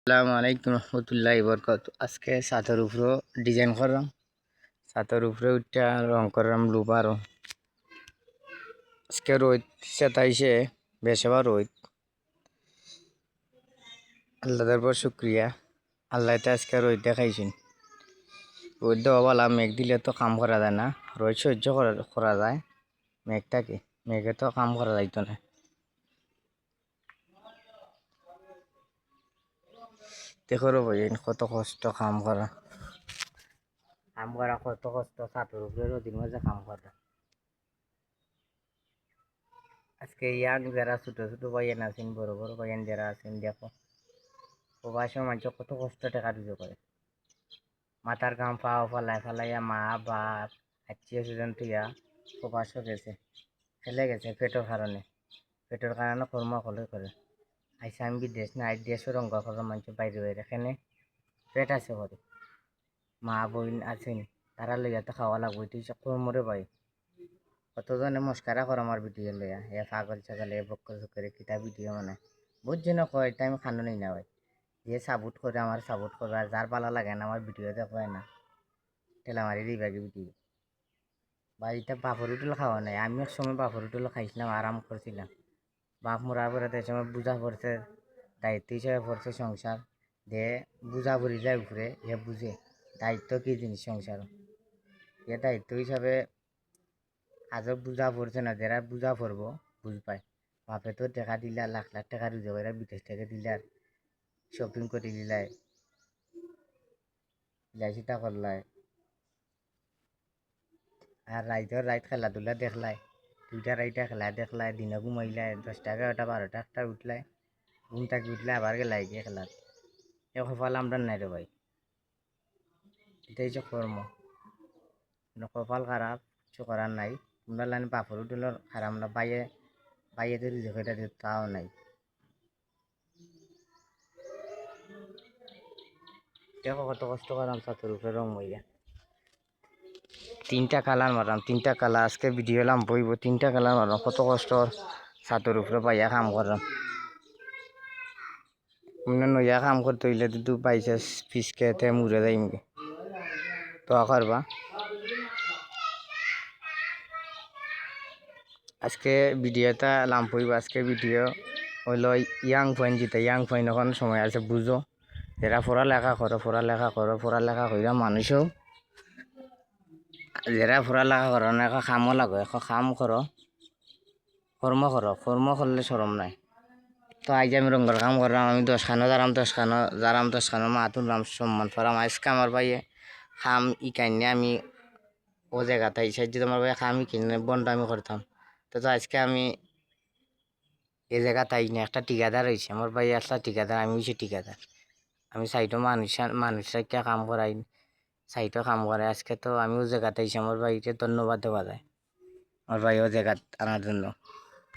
আসসালামু আলাইকুম রহমতুল্লাহি বরকাত। আজকে ছাতের উপরে ডিজাইন করলাম, ছাতের উপরে উঠটা রং করলাম লুবা রং। আজকে রোদ সেতাইছে, বেশবা রোদ। আল্লাহর পর শুক্রিয়া, আল্লাহ আজকে রোদ দেখাইছেন। রোদ দেওয়া বলা, মেঘ দিলে তো কাম করা যায় না, রোদ সহ্য করা যায়, মেঘটাকে মেঘে তো কাম করা যাইতো না। দেখো ভাই কত কষ্ট কাম করা কত কষ্ট, ছাতের উপরে রোদের মাঝে কাম করা। আজকে ইয়াং যারা ছোট ছোট ভাইয়ান আছেন, বড় বড় ভাইয়ান যারা আছেন, দেখো প্রবাসী মানুষ কত কষ্ট টাকা দিতে করে। মাথার ঘাম পাও ফালাইয়া মা বাপ আত্মীয় স্বজন তুইয়া প্রবাস গেছে, ফেলে গেছে পেটের কারণে কর্ম হলে করে। আইসা আমি বিদেশ না, দেশের রঙ্গ করার মানুষ বাইরে বাইরে এখানে পেট আছে করে, মা বোন আছেন, তারা লইয়া তো খাওয়া লাগবে, তুই কর্মরে ভাই। কতজনে মস্কারা করে আমার ভিডিও লইয়া, এ পাগল ছাগল, এ বক্কর চক্করে কিতা ভিডিও মানে বহুত জনে কয়, এটা আমি খানো নেই না ভাই। যে সাপোর্ট করে আমার সাপোর্ট করবে, আর যার ভালো লাগে না আমার ভিডিও দেখবে না, ঠেলা মারি দিবাগে ভিডিও। বাড়িতে বাপর হোটেল খাওয়া নাই, আমি এক সময় বাপর হোটেল খাইছিলাম, আরাম করছিলাম। বাপ মরার পরে তো সময় বুঝা পড়ছে, দায়িত্ব হিসাবে পড়ছে সংসার, যে বুঝা পড়ি যায় উপরে, এ বুঝে দায়িত্ব কি জিনিস সংসার। এ দায়িত্ব হিসাবে আজও বুঝা পড়ছে না, যারা বুঝা পড়বো বুঝ পায়। বাপে তো টাকা দিলা, লাখ লাখ টাকা রুজে করে বিদেশ থেকে দিলার, শপিং করে দিলাই, বিলাসিতা করলাই, আর রাইত খেলাধুলা দেখলাই, 2টা 2টা খেলা দেখলাই, দিনে ঘুমাইলাই, 10টা 11টা 12টা 1টা উঠলাই, ঘুম থাকি উঠলে আবার গেলাই গিয়ে খেলার। এ কপাল আমরা নাই রে ভাই, এটাই যে কর্ম। কপাল খারাপ, কিছু করার নাই। তোমরা লাইন বাপর উঠলো খারাপ না, বাইয়ে তো রিজেক্ট হয়ে দিত, তাও নাই। দেখো কত কষ্ট করাম ছাতের উপরে রং মইয়া, 3টা কালার মারাম, 3টা কালার আজকে ভিডিও এলাম বইব, 3টা কালার মারাম, কত কষ্ট ছাতের উপরে পাইয়া কাম করাম। নইয়া কাম করতে হইলে তো পাইছে ফিসকে মুড়ে যাইমগে, তো করবা। আজকে ভিডিওটা লাম পইব, আজকে ভিডিও হইল ইয়াং পয়েন্ট, যেটা ইয়াং পয়েন্ট এখন সময় আছে বুঝো, যারা পড়ালেখা পড়ালেখা কইরা মানুষও, যারা পড়ালেখা করো না, এখন কামও লাগো, এখন কাম করো, কর্ম করলে সরম নাই। তো আজ আমি রঙ্গর কাম করলাম, আমি 10খানো যারাম 10খানো মা তুললাম, সম্মান পারাম। আজকে আমার ভাইয়ে খাম ই কাইনে আমি ও জায়গাতে সাহায্য, আমার ভাই খাম ই কিনে বন্ধ আমি করতাম। তো আজকে আমি এই জায়গাতে আই না, একটা ঠিকাদার হয়েছে আমার ভাই, একটা ঠিকাদার, আমি হয়েছি ঠিকাদার। আমি সাইডও মানুষরা কাম করাই, সাইডও কাম করে। আজকে তো আমি ও জায়গাতে আইছি, আমার ভাইকে ধন্যবাদ দেওয়া যায়, আমার ভাই ও জায়গা আনার জন্য।